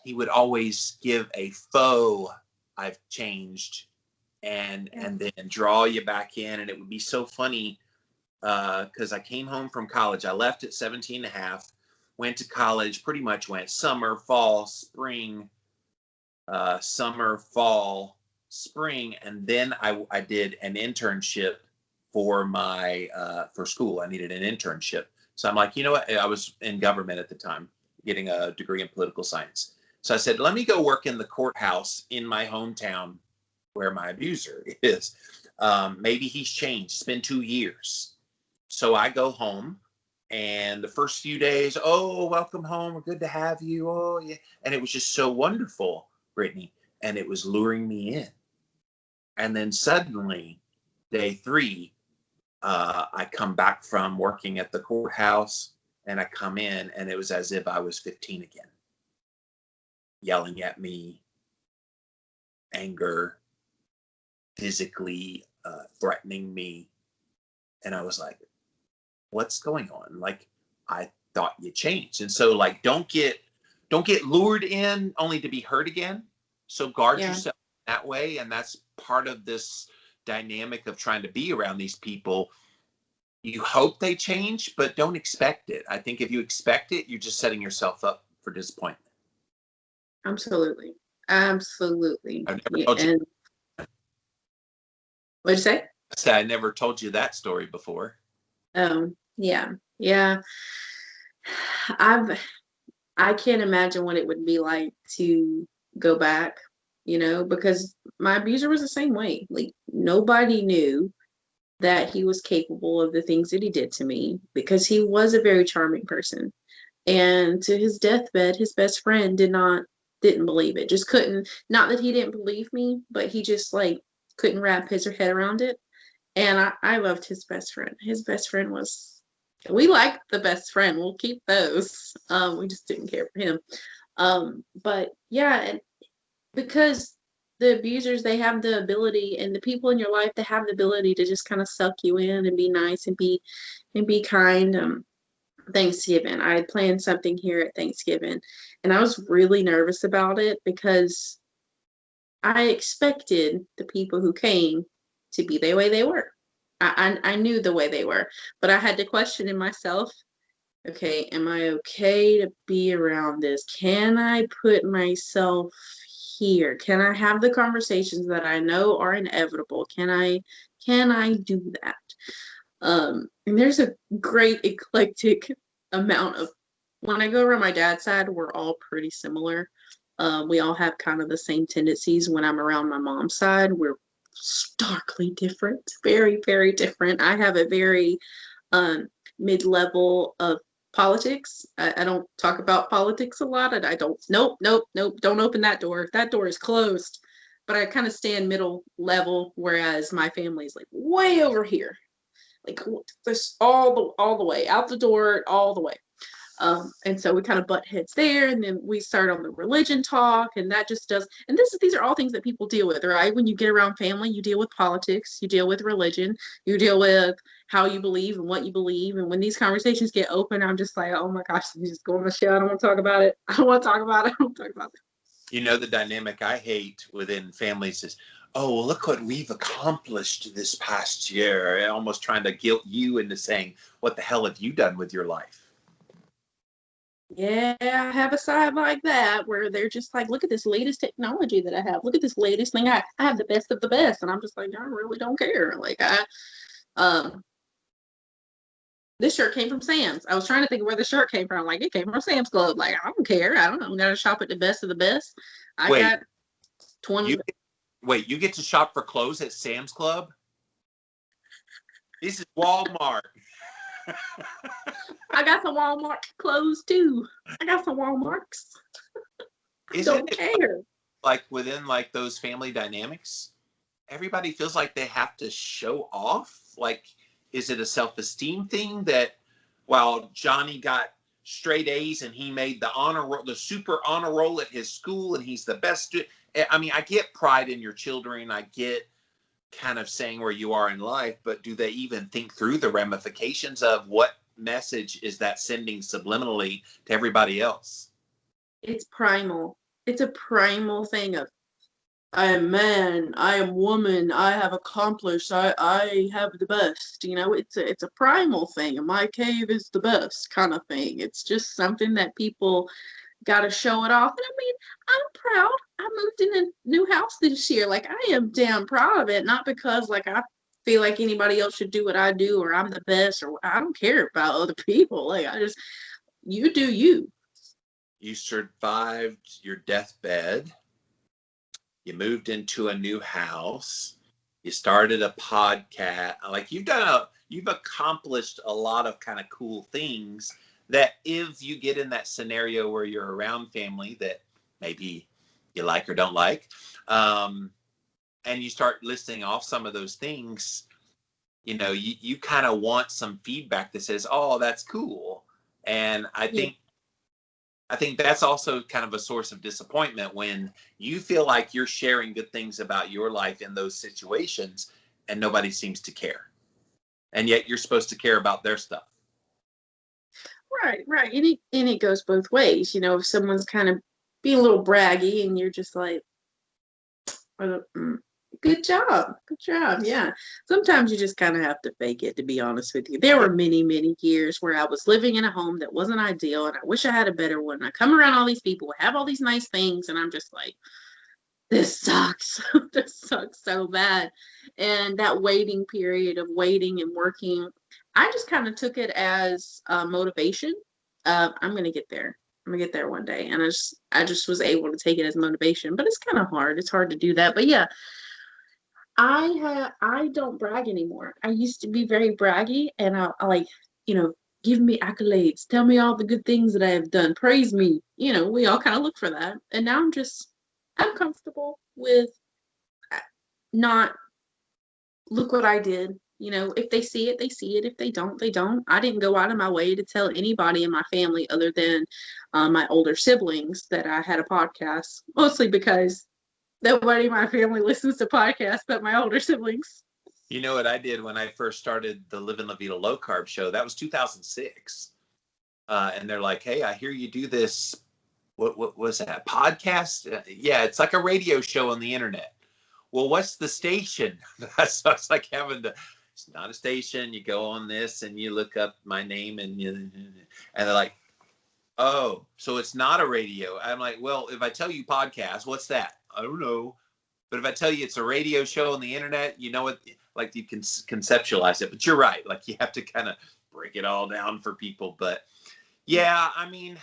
He would always give a faux I've changed and then draw you back in. And it would be so funny because I came home from college. I left at 17 and a half, went to college, pretty much went summer, fall, spring, summer, fall, spring. And then I did an internship for for school. I needed an internship. So I'm like, you know what? I was in government at the time, getting a degree in political science. So I said, let me go work in the courthouse in my hometown where my abuser is. Maybe he's changed. It's been 2 years. So I go home, and the first few days, oh, welcome home. We're good to have you. Oh, yeah. And it was just so wonderful, Brittany. And it was luring me in. And then suddenly, day 3, I come back from working at the courthouse, and I come in, and it was as if I was 15 again, yelling at me, anger, physically threatening me. And I was like, what's going on? Like, I thought you changed. And so, like, don't get lured in only to be hurt again. So guard yourself that way. And that's part of this dynamic of trying to be around these people. You hope they change, but don't expect it. I think if you expect it, you're just setting yourself up for disappointment. Absolutely. I've never told you. What'd you say? I said I never told you that story before. Yeah. I can't imagine what it would be like to go back, because my abuser was the same way. Like, nobody knew that he was capable of the things that he did to me, because he was a very charming person. And to his deathbed, his best friend didn't believe it. Just couldn't, not that he didn't believe me, but he just couldn't wrap his head around it. And I loved his best friend. His best friend we liked the best friend. We'll keep those. We just didn't care for him. But yeah, and because the abusers, they have the ability, and the people in your life, they have the ability to just kind of suck you in and be nice and be kind. Thanksgiving, I had planned something here at Thanksgiving, and I was really nervous about it because I expected the people who came to be the way they were. I knew the way they were, but I had to question in myself, okay, am I okay to be around this? Can I put myself here? Can I have the conversations that I know are inevitable? Can I do that? And there's a great eclectic amount of, when I go around my dad's side, we're all pretty similar. We all have kind of the same tendencies. When I'm around my mom's side, we're starkly different, very, very different. I have a very mid-level of politics. I don't talk about politics a lot, and I don't. Nope. Don't open that door. That door is closed. but I kind of stand middle level, whereas my family is like way over here, like this all the way out the door, all the way. And so we kind of butt heads there, and then we start on the religion talk, and that just does. And these are all things that people deal with, right? When you get around family, you deal with politics, you deal with religion, you deal with how you believe and what you believe. And when these conversations get open, I'm just like, oh my gosh, you just go on the show. I don't want to talk about it. I don't want to talk about it. I don't want to talk about it. You know, the dynamic I hate within families is, oh, well, look what we've accomplished this past year. Almost trying to guilt you into saying, what the hell have you done with your life? Yeah, I have a side like that where they're just like, look at this latest technology that I have. Look at this latest thing. I have the best of the best. And I'm just like, I really don't care. Like um, this shirt came from Sam's. I was trying to think of where the shirt came from. Like, it came from Sam's Club. Like, I don't care. I don't know. I'm going to shop at the best of the best. I Wait, got 20. you get to shop for clothes at Sam's Club? This is Walmart. I got some Walmart clothes too. I got some Walmarts. Don't care. Like within like those family dynamics, everybody feels like they have to show off. Like, is it a self-esteem thing that while Johnny got straight A's and he made the super honor roll at his school and he's the best? I mean, I get pride in your children. I get kind of saying where you are in life, but do they even think through the ramifications of what message is that sending subliminally to everybody else? It's primal. It's a primal thing of, I am man, I am woman, I have accomplished, I have the best. You know, it's a primal thing. My cave is the best kind of thing. It's just something that people got to show it off. And I mean, I'm proud. I moved in a new house this year. Like, I am damn proud of it. Not because like I feel like anybody else should do what I do, or I'm the best, or I don't care about other people. Like, you do you. You survived your deathbed. You moved into a new house. You started a podcast. Like, you've accomplished a lot of kind of cool things that if you get in that scenario where you're around family that maybe you like or don't like, and you start listing off some of those things, you know, you kind of want some feedback that says, oh, that's cool. And I think that's also kind of a source of disappointment when you feel like you're sharing good things about your life in those situations and nobody seems to care. And yet you're supposed to care about their stuff. Right, right. And it goes both ways. You know, if someone's kind of being a little braggy and you're just like, good job. Good job. Yeah. Sometimes you just kind of have to fake it, to be honest with you. There were many, many years where I was living in a home that wasn't ideal and I wish I had a better one. I come around all these people, have all these nice things, and I'm just like, this sucks. This sucks so bad. And that waiting period of waiting and working, I just kind of took it as motivation. I'm gonna get there. I'm gonna get there one day. And I just was able to take it as motivation. But it's kind of hard. It's hard to do that. But yeah, I don't brag anymore. I used to be very braggy, and I like, you know, give me accolades, tell me all the good things that I have done, praise me. You know, we all kind of look for that. And now I'm comfortable with not, look what I did. You know, if they see it, they see it. If they don't, they don't. I didn't go out of my way to tell anybody in my family other than my older siblings that I had a podcast, mostly because nobody in my family listens to podcasts but my older siblings. You know what I did when I first started the Living La Vida Low Carb show? That was 2006. And they're like, hey, I hear you do this. What was that? Podcast? Yeah, it's like a radio show on the internet. Well, what's the station? So it's like it's not a station. You go on this and you look up my name and they're like, oh, so it's not a radio. I'm like, well, if I tell you podcast, what's that? I don't know. But if I tell you it's a radio show on the internet, you know what, like you can conceptualize it. But you're right. Like you have to kind of break it all down for people. But yeah, I mean,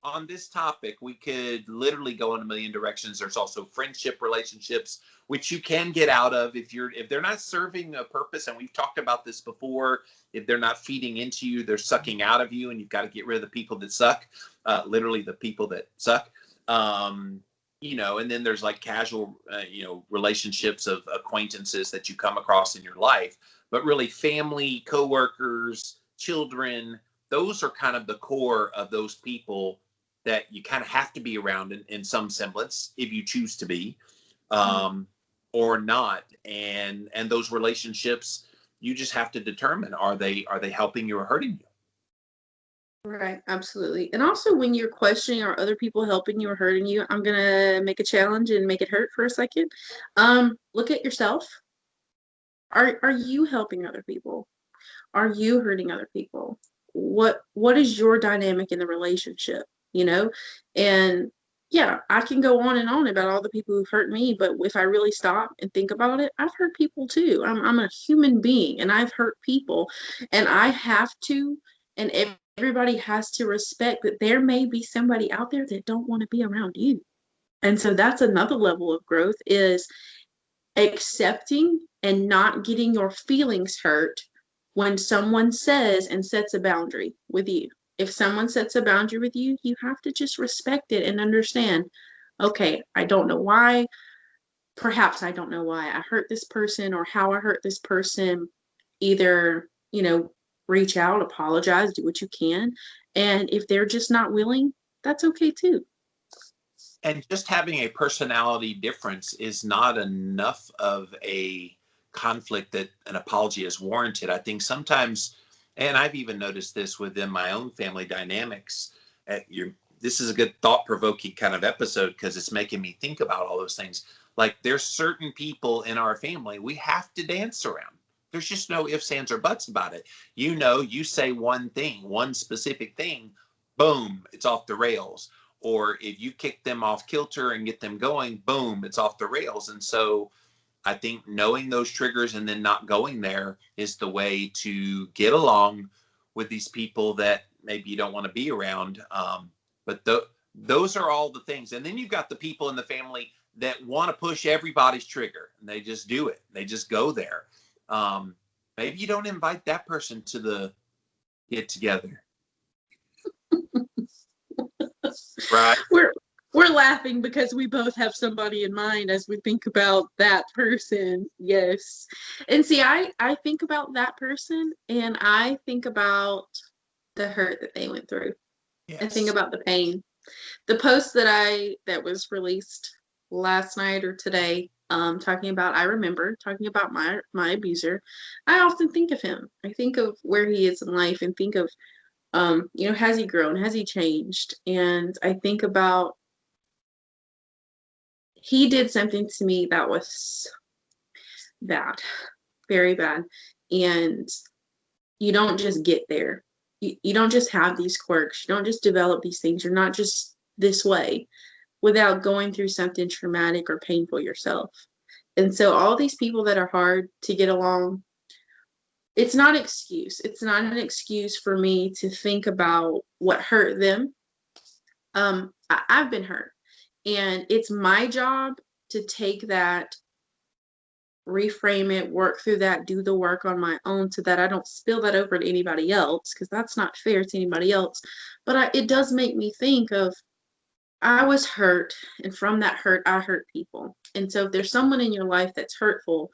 on this topic, we could literally go in a million directions. There's also friendship relationships, which you can get out of if they're not serving a purpose. And we've talked about this before. If they're not feeding into you, they're sucking out of you, and you've got to get rid of the people that suck. Literally the people that suck. and then there's like casual, relationships of acquaintances that you come across in your life, but really family, coworkers, children, those are kind of the core of those people that you kind of have to be around in some semblance if you choose to be, um, or not. And those relationships, you just have to determine, are they helping you or hurting you? Right, absolutely. And also when you're questioning are other people helping you or hurting you, I'm gonna make a challenge and make it hurt for a second. Look at yourself. Are you helping other people? Are you hurting other people? What is your dynamic in the relationship? You know? And yeah, I can go on and on about all the people who've hurt me, but if I really stop and think about it, I've hurt people too. I'm a human being and I've hurt people, and I have to, and everybody has to respect that there may be somebody out there that don't want to be around you. And so that's another level of growth, is accepting and not getting your feelings hurt when someone says and sets a boundary with you. If someone sets a boundary with you, you have to just respect it and understand, okay, I don't know why. Perhaps I don't know why I hurt this person or how I hurt this person. Either, reach out, apologize, do what you can. And if they're just not willing, that's okay too. And just having a personality difference is not enough of a conflict that an apology is warranted. I think sometimes, and I've even noticed this within my own family dynamics. This is a good thought-provoking kind of episode because it's making me think about all those things. Like, there's certain people in our family we have to dance around. There's just no ifs, ands, or buts about it. You say one thing, one specific thing, boom, it's off the rails. Or if you kick them off kilter and get them going, boom, it's off the rails. And so I think knowing those triggers and then not going there is the way to get along with these people that maybe you don't want to be around. But those are all the things. And then you've got the people in the family that want to push everybody's trigger, and they just do it. They just go there. Maybe you don't invite that person to the get together. Right. We're laughing because we both have somebody in mind as we think about that person. Yes. And see, I think about that person and I think about the hurt that they went through. Yes. I think about the pain. The post that was released last night or today, talking about, I remember talking about my abuser. I often think of him. I think of where he is in life and think of, has he grown? Has he changed? And I think about, he did something to me that was bad, very bad. And you don't just get there. You don't just have these quirks. You don't just develop these things. You're not just this way without going through something traumatic or painful yourself. And so all these people that are hard to get along, it's not an excuse. It's not an excuse for me to think about what hurt them. I've been hurt. And it's my job to take that, reframe it, work through that, do the work on my own so that I don't spill that over to anybody else, because that's not fair to anybody else. But it does make me think of, I was hurt, and from that hurt, I hurt people. And so if there's someone in your life that's hurtful,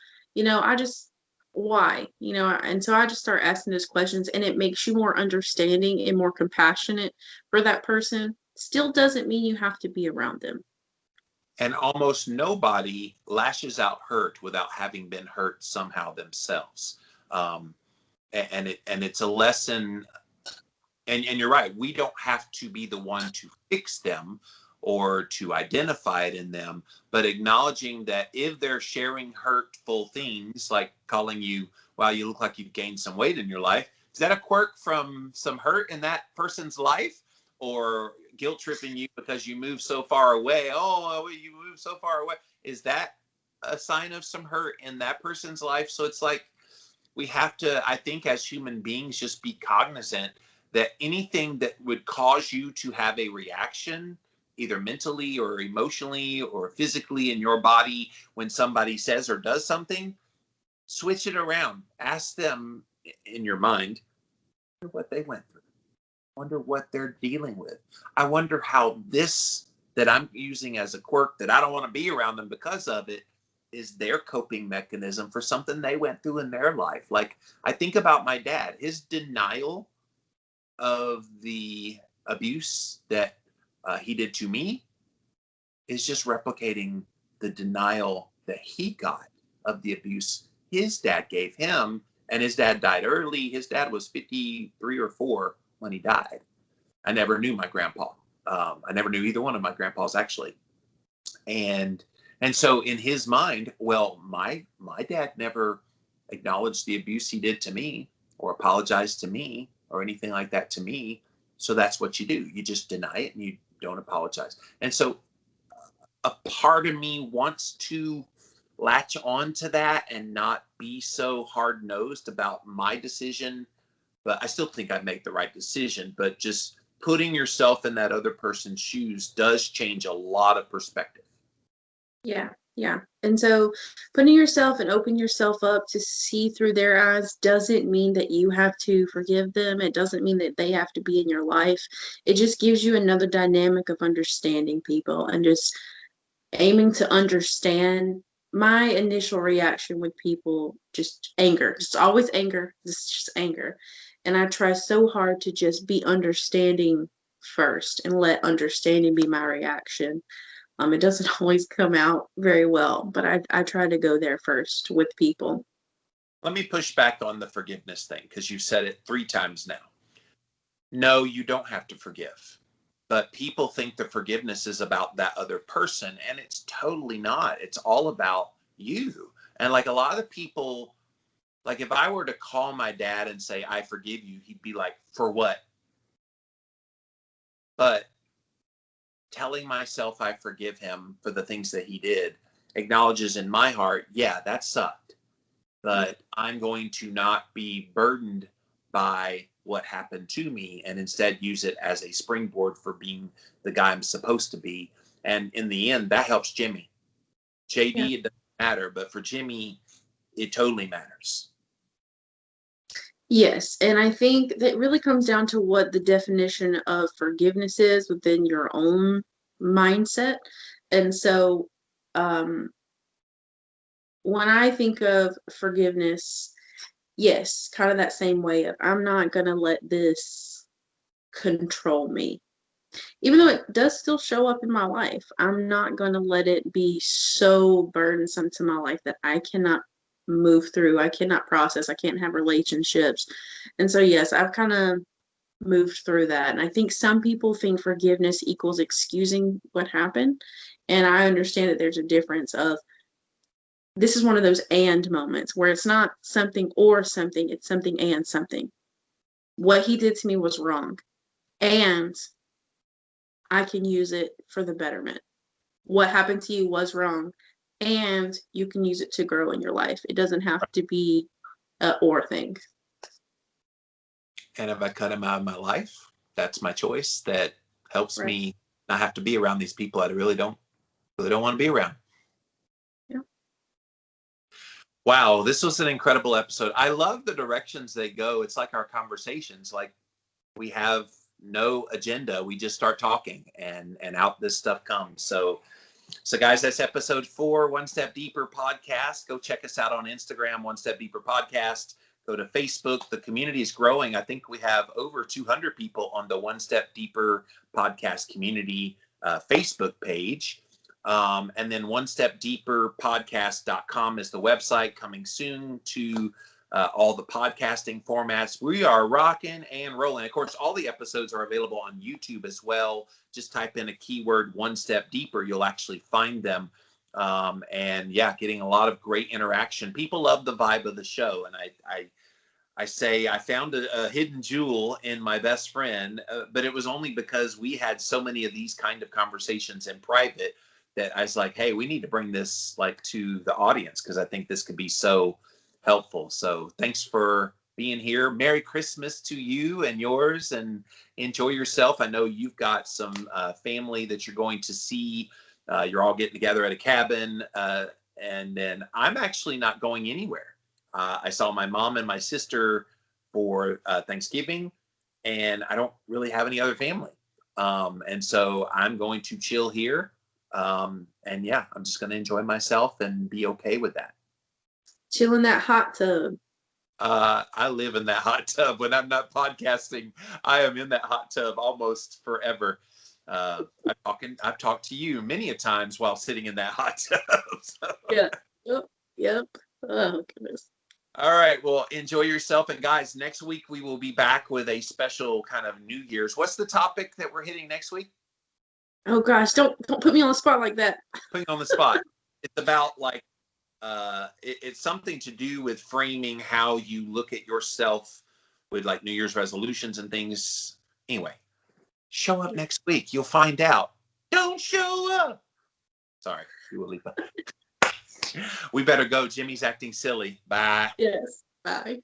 why? And so I just start asking those questions, and it makes you more understanding and more compassionate for that person. Still doesn't mean you have to be around them. And almost nobody lashes out hurt without having been hurt somehow themselves. And it's a lesson. And you're right. We don't have to be the one to fix them or to identify it in them, but acknowledging that if they're sharing hurtful things, like calling you, wow, you look like you've gained some weight in your life. Is that a quirk from some hurt in that person's life? Or guilt tripping you because you moved so far away? Oh, you moved so far away. Is that a sign of some hurt in that person's life? So it's like, we have to, I think, as human beings, just be cognizant that anything that would cause you to have a reaction, either mentally or emotionally or physically in your body, when somebody says or does something, switch it around. Ask them in your mind what they went through. I wonder what they're dealing with. I wonder how this that I'm using as a quirk that I don't want to be around them because of it is their coping mechanism for something they went through in their life. Like I think about my dad, his denial of the abuse that he did to me is just replicating the denial that he got of the abuse his dad gave him. And his dad died early. His dad was 53 or 4 when he died. I never knew my grandpa. I never knew either one of my grandpas, actually. And so in his mind, well, my dad never acknowledged the abuse he did to me or apologized to me or anything like that to me. So that's what you do. You just deny it and you don't apologize. And so a part of me wants to latch on to that and not be so hard nosed about my decision, but I still think I make the right decision. But just putting yourself in that other person's shoes does change a lot of perspective. Yeah, yeah. And so putting yourself and opening yourself up to see through their eyes doesn't mean that you have to forgive them. It doesn't mean that they have to be in your life. It just gives you another dynamic of understanding people and just aiming to understand. My initial reaction with people, just anger. It's always anger. It's just anger. And I try so hard to just be understanding first and let understanding be my reaction. It doesn't always come out very well, but I try to go there first with people. Let me push back on the forgiveness thing because you've said it 3 times now. No, you don't have to forgive. But people think the forgiveness is about that other person, and it's totally not. It's all about you. And like a lot of people, like if I were to call my dad and say, I forgive you, he'd be like, for what? But telling myself I forgive him for the things that he did acknowledges in my heart, yeah, that sucked. But I'm going to not be burdened by what happened to me and instead use it as a springboard for being the guy I'm supposed to be. And in the end, that helps Jimmy. Yeah. JD, it doesn't matter, but for Jimmy, it totally matters. Yes, and I think that really comes down to what the definition of forgiveness is within your own mindset. And so, um, when I think of forgiveness, yes, kind of that same way of I'm not going to let this control me. Even though it does still show up in my life, I'm not going to let it be so burdensome to my life that I cannot move through. I cannot process. I can't have relationships. And so, yes, I've kind of moved through that. And I think some people think forgiveness equals excusing what happened. And I understand that there's a difference of this is one of those and moments where it's not something or something, it's something and something. What he did to me was wrong. And I can use it for the betterment. What happened to you was wrong, and you can use it to grow in your life. It doesn't have to be a or thing. And if I cut him out of my life, that's my choice. That helps Right. me not have to be around these people I really don't want to be around. Yeah. Wow, this was an incredible episode. I love the directions they go. It's like our conversations. Like we have no agenda. We just start talking and out this stuff comes. So guys, that's episode 4, One Step Deeper podcast. Go check us out on Instagram, One Step Deeper podcast. Go to Facebook. The community is growing. I think we have over 200 people on the One Step Deeper podcast community Facebook page. And then one step deeper podcast.com is the website, coming soon to all the podcasting formats. We are rocking and rolling. Of course, all the episodes are available on YouTube as well. Just type in a keyword, One Step Deeper, you'll actually find them. And yeah, getting a lot of great interaction. People love the vibe of the show. And I say I found a hidden jewel in my best friend, but it was only because we had so many of these kind of conversations in private that I was like, hey, we need to bring this like to the audience because I think this could be so helpful. So thanks for being here. Merry Christmas to you and yours, and enjoy yourself. I know you've got some family that you're going to see. You're all getting together at a cabin, and then I'm actually not going anywhere. I saw my mom and my sister for Thanksgiving, and I don't really have any other family. And so I'm going to chill here. And yeah, I'm just going to enjoy myself and be okay with that. Chill in that hot tub. I live in that hot tub. When I'm not podcasting, I am in that hot tub almost forever. I've talked to you many a times while sitting in that hot tub. So. Yeah. Yep. Oh, goodness. All right. Well, enjoy yourself. And guys, next week we will be back with a special kind of New Year's. What's the topic that we're hitting next week? Oh gosh, don't put me on the spot like that. Putting on the spot. It's about like it's something to do with framing how you look at yourself with like New Year's resolutions and things. Anyway, show up next week. You'll find out. Don't show up. Sorry, Dua Lipa. We better go. Jimmy's acting silly. Bye. Yes. Bye.